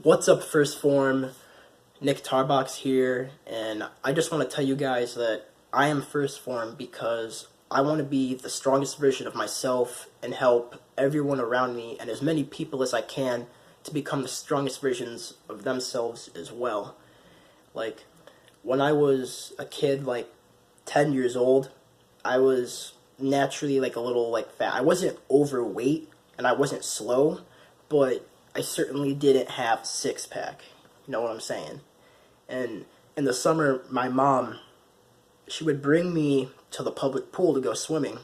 What's up, First Form? Nick Tarbox here, and I just want to tell you guys that I am First Form because I want to be the strongest version of myself and help everyone around me and as many people as I can to become the strongest versions of themselves as well. Like, when I was a kid, like 10 years old, I was naturally like a little like fat. I wasn't overweight and I wasn't slow, but I certainly didn't have six pack. You know what I'm saying? And in the summer, my mom, she would bring me to the public pool to go swimming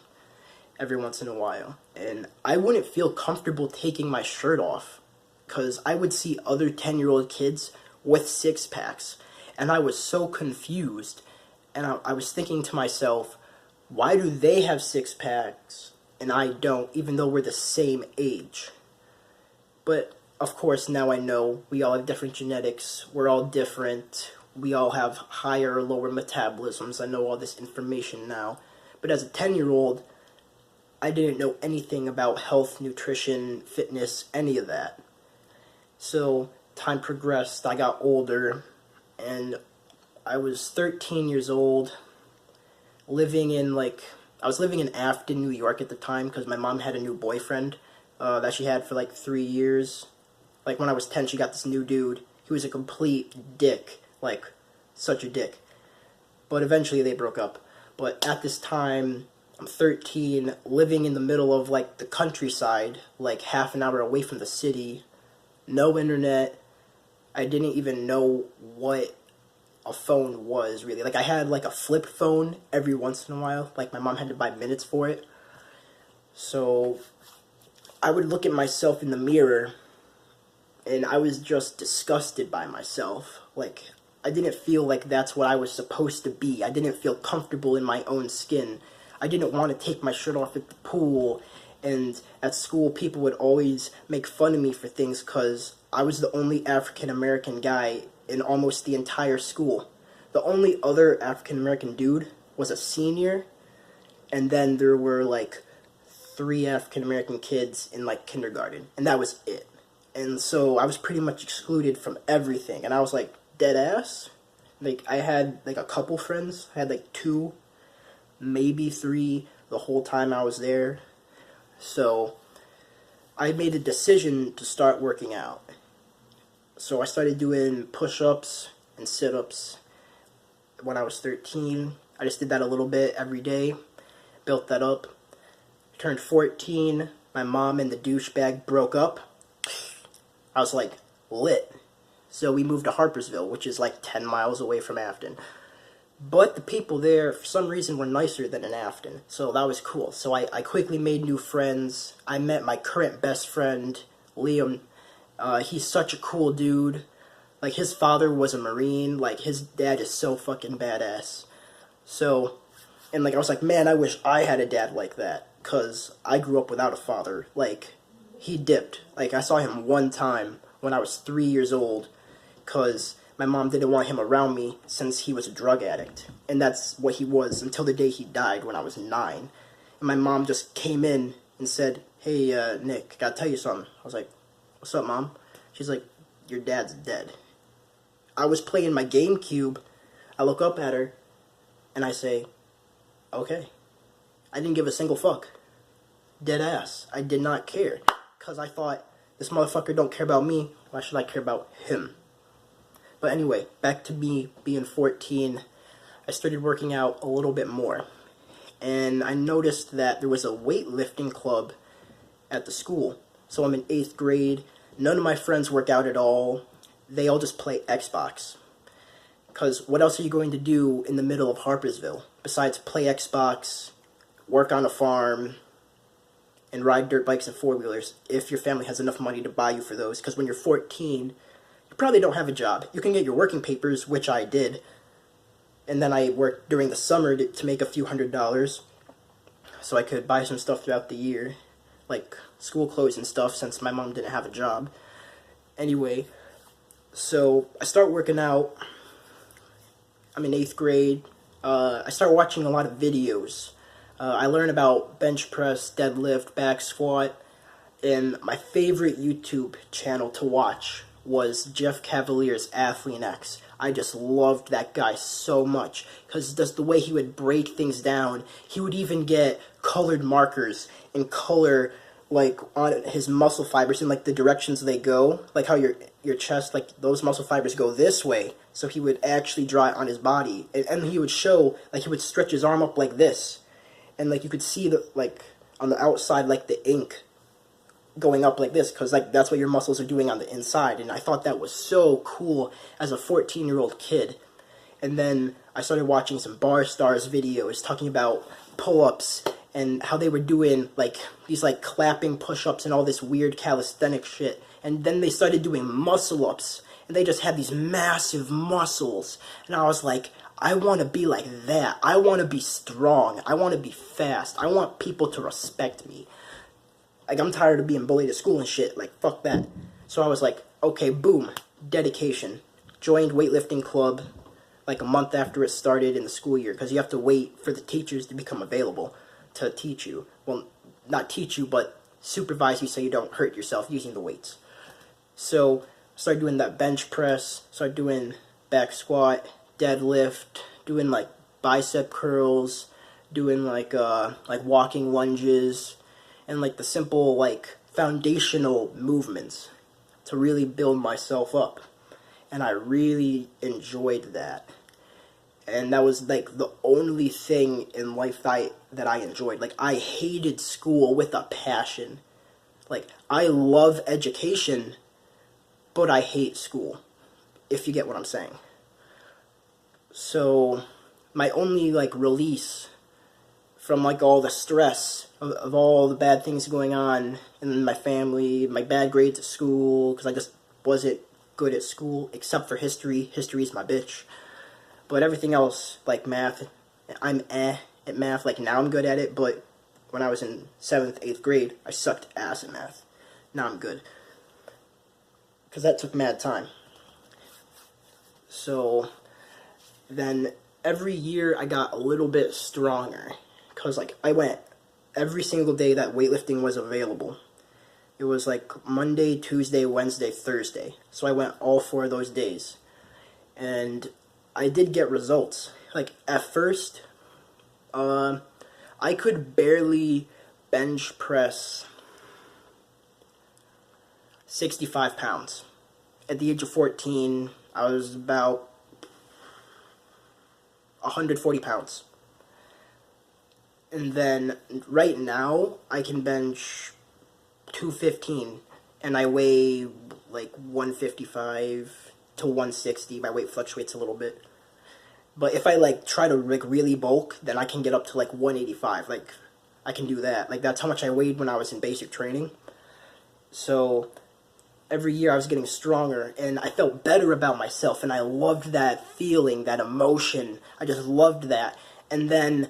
every once in a while. And I wouldn't feel comfortable taking my shirt off because I would see other 10-year-old kids with six packs. And I was so confused. And I was thinking to myself, why do they have six packs and I don't, even though we're the same age? But of course, now I know we all have different genetics. We're all different. We all have higher or lower metabolisms. I know all this information now. But as a 10-year-old, I didn't know anything about health, nutrition, fitness, any of that. So time progressed. I got older, and I was 13 years old, I was living in Afton, New York at the time because my mom had a new boyfriend that she had for like 3 years. Like, when I was 10, she got this new dude. He was a complete dick. Like, such a dick. But eventually they broke up. But at this time, I'm 13, living in the middle of, like, the countryside, like, half an hour away from the city. No internet. I didn't even know what a phone was, really. Like, I had, like, a flip phone every once in a while. Like, my mom had to buy minutes for it. So I would look at myself in the mirror, and I was just disgusted by myself. Like, I didn't feel like that's what I was supposed to be. I didn't feel comfortable in my own skin. I didn't want to take my shirt off at the pool, and at school people would always make fun of me for things because I was the only African-American guy in almost the entire school. The only other African-American dude was a senior, and then there were like 3 African-American kids in like kindergarten, and that was it. And so I was pretty much excluded from everything. And I was like, dead ass. Like, I had like a couple friends. I had like 2, maybe 3 the whole time I was there. So I made a decision to start working out. So I started doing push-ups and sit-ups when I was 13. I just did that a little bit every day. Built that up. Turned 14. My mom and the douchebag broke up. I was like, lit. So we moved to Harpersville, which is like 10 miles away from Afton. But the people there, for some reason, were nicer than in Afton. So that was cool. So I quickly made new friends. I met my current best friend, Liam. He's such a cool dude. Like, his father was a Marine. Like, his dad is so fucking badass. So, and like, I was like, man, I wish I had a dad like that. Because I grew up without a father. Like, he dipped. Like, I saw him one time when I was 3 years old because my mom didn't want him around me since he was a drug addict. And that's what he was until the day he died when I was 9. And my mom just came in and said, hey, Nick, gotta tell you something. I was like, what's up, Mom? She's like, your dad's dead. I was playing my GameCube. I look up at her and I say, okay. I didn't give a single fuck. Dead ass. I did not care. Because I thought, this motherfucker don't care about me. Why should I care about him? But anyway, back to me being 14. I started working out a little bit more. And I noticed that there was a weightlifting club at the school. So I'm in 8th grade. None of my friends work out at all. They all just play Xbox. Because what else are you going to do in the middle of Harpersville besides play Xbox, work on a farm, and ride dirt bikes and 4-wheelers if your family has enough money to buy you for those? Because when you're 14, you probably don't have a job. You can get your working papers, which I did, and then I worked during the summer to make a few $100s so I could buy some stuff throughout the year, like school clothes and stuff, since my mom didn't have a job. Anyway, so I start working out. I'm in 8th grade. I start watching a lot of videos. I learn about bench press, deadlift, back squat, and my favorite YouTube channel to watch was Jeff Cavalier's Athlete X. I just loved that guy so much because just the way he would break things down. He would even get colored markers and color like on his muscle fibers in like the directions they go, like how your chest, like those muscle fibers go this way. So he would actually draw it on his body, and he would show, like he would stretch his arm up like this, and like you could see the like on the outside like the ink going up like this, because like that's what your muscles are doing on the inside. And I thought that was so cool as a 14-year-old kid. And then I started watching some Bar Stars videos talking about pull-ups and how they were doing like these like clapping push-ups and all this weird calisthenic shit. And then they started doing muscle-ups, and they just had these massive muscles. And I was like, I want to be like that. I want to be strong. I want to be fast. I want people to respect me. Like, I'm tired of being bullied at school and shit. Like, fuck that. So I was like, okay, boom, dedication. Joined weightlifting club like a month after it started in the school year, because you have to wait for the teachers to become available to teach you. Well, not teach you, but supervise you so you don't hurt yourself using the weights. So I started doing that bench press, started doing back squat, deadlift, doing like bicep curls, doing like walking lunges, and like the simple like foundational movements to really build myself up. And I really enjoyed that. And that was like the only thing in life that I enjoyed. Like, I hated school with a passion. Like, I love education, but I hate school, if you get what I'm saying. So my only like release from like all the stress of all the bad things going on in my family, my bad grades at school, because I just wasn't good at school, except for history. History's my bitch. But everything else, like math, I'm at math. Like, now I'm good at it, but when I was in 7th, 8th grade, I sucked ass at math. Now I'm good, because that took mad time. So then every year I got a little bit stronger, because like I went every single day that weightlifting was available. It was like Monday, Tuesday, Wednesday, Thursday. So I went all 4 of those days. And I did get results. Like, at first, I could barely bench press 65 pounds. At the age of 14, I was about 140 pounds. And then right now, I can bench 215, and I weigh like 155 to 160. My weight fluctuates a little bit. But if I like try to like really bulk, then I can get up to like 185. Like, I can do that. Like, that's how much I weighed when I was in basic training. So every year I was getting stronger, and I felt better about myself, and I loved that feeling, that emotion. I just loved that. And then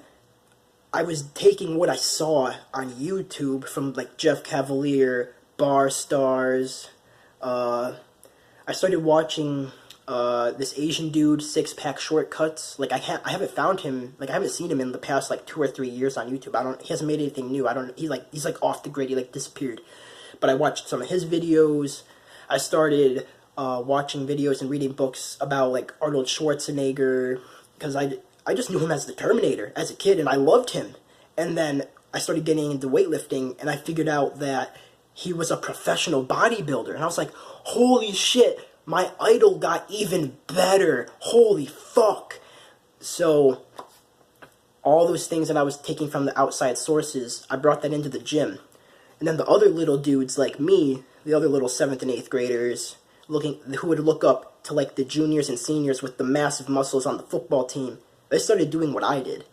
I was taking what I saw on YouTube from like Jeff Cavalier, Bar Stars. I started watching this Asian dude, Six Pack Shortcuts. Like, I haven't found him. Like, I haven't seen him in the past like 2 or 3 years on YouTube. He hasn't made anything new. He's like off the grid. He like disappeared. But I watched some of his videos. I started watching videos and reading books about like Arnold Schwarzenegger, because I just knew him as the Terminator as a kid, and I loved him. And then I started getting into weightlifting, and I figured out that he was a professional bodybuilder. And I was like, holy shit, my idol got even better. Holy fuck. So all those things that I was taking from the outside sources, I brought that into the gym. And then the other little dudes like me, the other little 7th and 8th graders, who would look up to like the juniors and seniors with the massive muscles on the football team, they started doing what I did.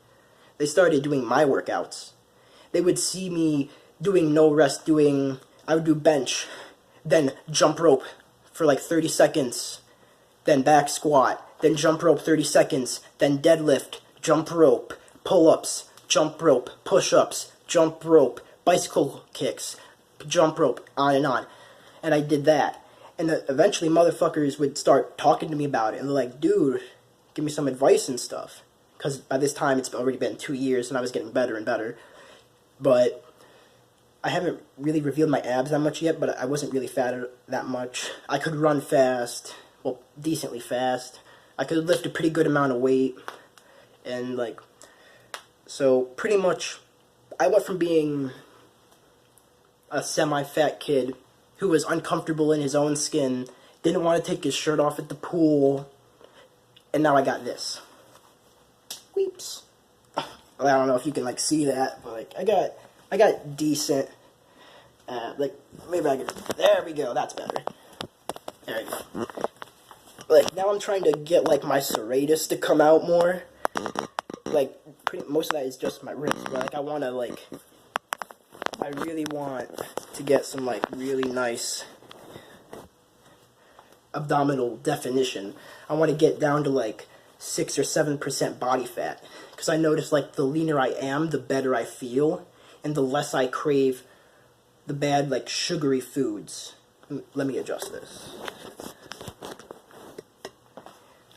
They started doing my workouts. They would see me doing no rest, I would do bench, then jump rope for like 30 seconds, then back squat, then jump rope 30 seconds, then deadlift, jump rope, pull-ups, jump rope, push-ups, jump rope, bicycle kicks, jump rope, on and on. And I did that. And eventually motherfuckers would start talking to me about it, and they're like, dude, give me some advice and stuff. Because by this time, it's already been 2 years, and I was getting better and better. But I haven't really revealed my abs that much yet, but I wasn't really fat that much. I could run fast, well, decently fast. I could lift a pretty good amount of weight, and like, so pretty much, I went from being a semi-fat kid who was uncomfortable in his own skin, didn't want to take his shirt off at the pool, and now I got this. Weeps. Well, I don't know if you can like see that, but like I got decent. Like maybe I can. There we go. That's better. There we go. Like now I'm trying to get like my serratus to come out more. Like most of that is just my ribs, but like I really want to get some like really nice abdominal definition. I want to get down to like 6 or 7% body fat, because I notice like the leaner I am, the better I feel, and the less I crave the bad like sugary foods. Let me adjust this.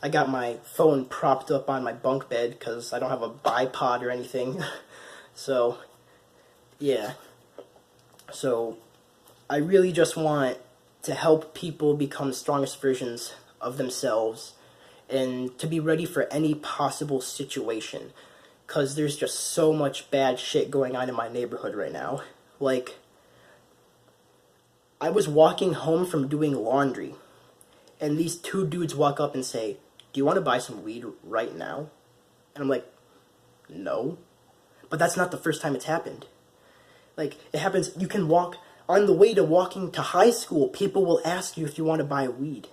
I got my phone propped up on my bunk bed because I don't have a bipod or anything. So yeah, so I really just want to help people become the strongest versions of themselves and to be ready for any possible situation, because there's just so much bad shit going on in my neighborhood right now. Like, I was walking home from doing laundry, and these two dudes walk up and say, "Do you want to buy some weed right now?" And I'm like, no. But that's not the first time it's happened. Like, it happens, you can walk, on the way to walking to high school, people will ask you if you want to buy weed.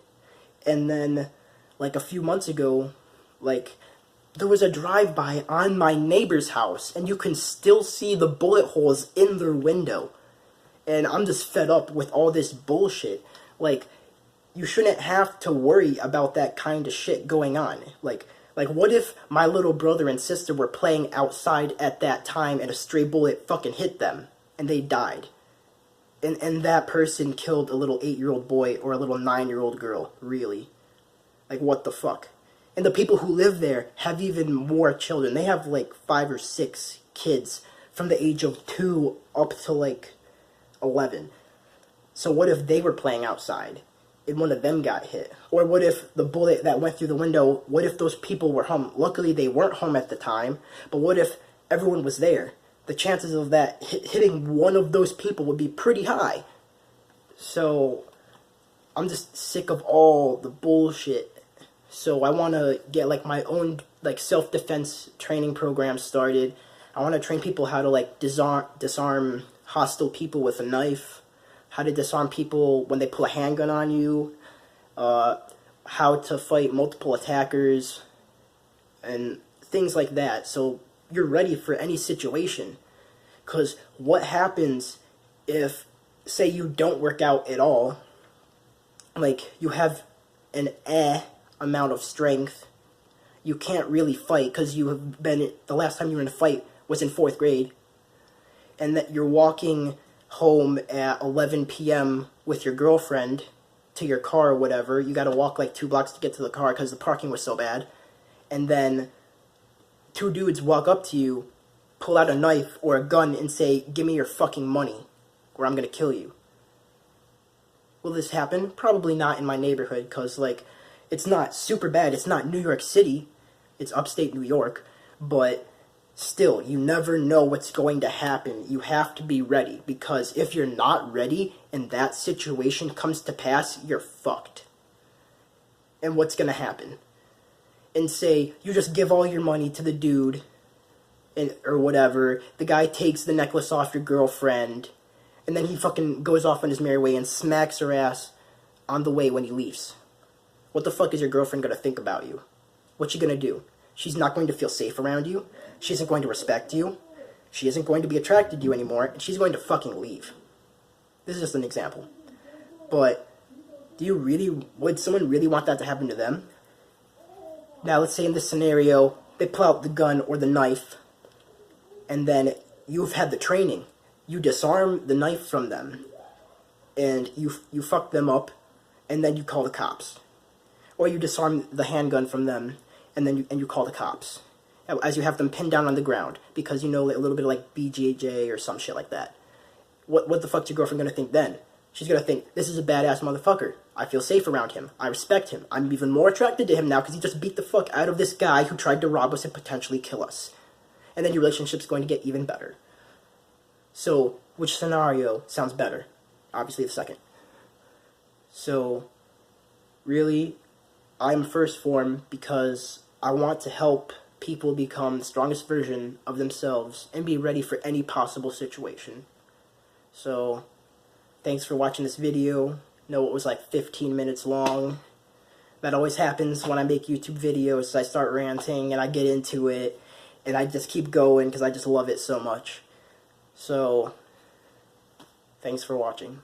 And then, like a few months ago, like, there was a drive-by on my neighbor's house, and you can still see the bullet holes in their window. And I'm just fed up with all this bullshit. Like, you shouldn't have to worry about that kind of shit going on. Like what if my little brother and sister were playing outside at that time and a stray bullet fucking hit them and they died? And that person killed a little 8-year-old boy or a little 9-year-old girl, really? Like, what the fuck? And the people who live there have even more children. They have like 5 or 6 kids from the age of 2 up to like 11. So what if they were playing outside and one of them got hit? Or what if the bullet that went through the window, what if those people were home? Luckily they weren't home at the time, but what if everyone was there? The chances of that hitting one of those people would be pretty high. So I'm just sick of all the bullshit. So I want to get like my own like self-defense training program started. I want to train people how to like disarm hostile people with a knife, how to disarm people when they pull a handgun on you, how to fight multiple attackers, and things like that. So you're ready for any situation. Because what happens if, say you don't work out at all, like you have an amount of strength, you can't really fight because you have been, the last time you were in a fight was in 4th grade, and that you're walking home at 11 p.m. with your girlfriend to your car or whatever. You gotta walk like 2 blocks to get to the car because the parking was so bad. And then 2 dudes walk up to you, pull out a knife or a gun and say, "Give me your fucking money or I'm gonna kill you." Will this happen? Probably not in my neighborhood, because like, it's not super bad. It's not New York City. It's upstate New York. But still, you never know what's going to happen. You have to be ready, because if you're not ready and that situation comes to pass, you're fucked. And what's going to happen? And say, you just give all your money to the dude, or whatever, the guy takes the necklace off your girlfriend, and then he fucking goes off on his merry way and smacks her ass on the way when he leaves. What the fuck is your girlfriend going to think about you? What's she going to do? She's not going to feel safe around you. She isn't going to respect you. She isn't going to be attracted to you anymore, and she's going to fucking leave. This is just an example. But would someone really want that to happen to them? Now, let's say in this scenario, they pull out the gun or the knife, and then you've had the training. You disarm the knife from them, and you fuck them up, and then you call the cops. Or you disarm the handgun from them, and then you call the cops. As you have them pinned down on the ground, because you know a little bit of like BJJ or some shit like that. what the fuck's your girlfriend gonna think then? She's gonna think, this is a badass motherfucker. I feel safe around him. I respect him. I'm even more attracted to him now because he just beat the fuck out of this guy who tried to rob us and potentially kill us. And then your relationship's going to get even better. So, which scenario sounds better? Obviously the second. So, really, I'm first form because I want to help people become the strongest version of themselves and be ready for any possible situation. So, thanks for watching this video. No, it was like 15 minutes long. That always happens when I make YouTube videos. I start ranting and I get into it and I just keep going because I just love it so much. So, thanks for watching.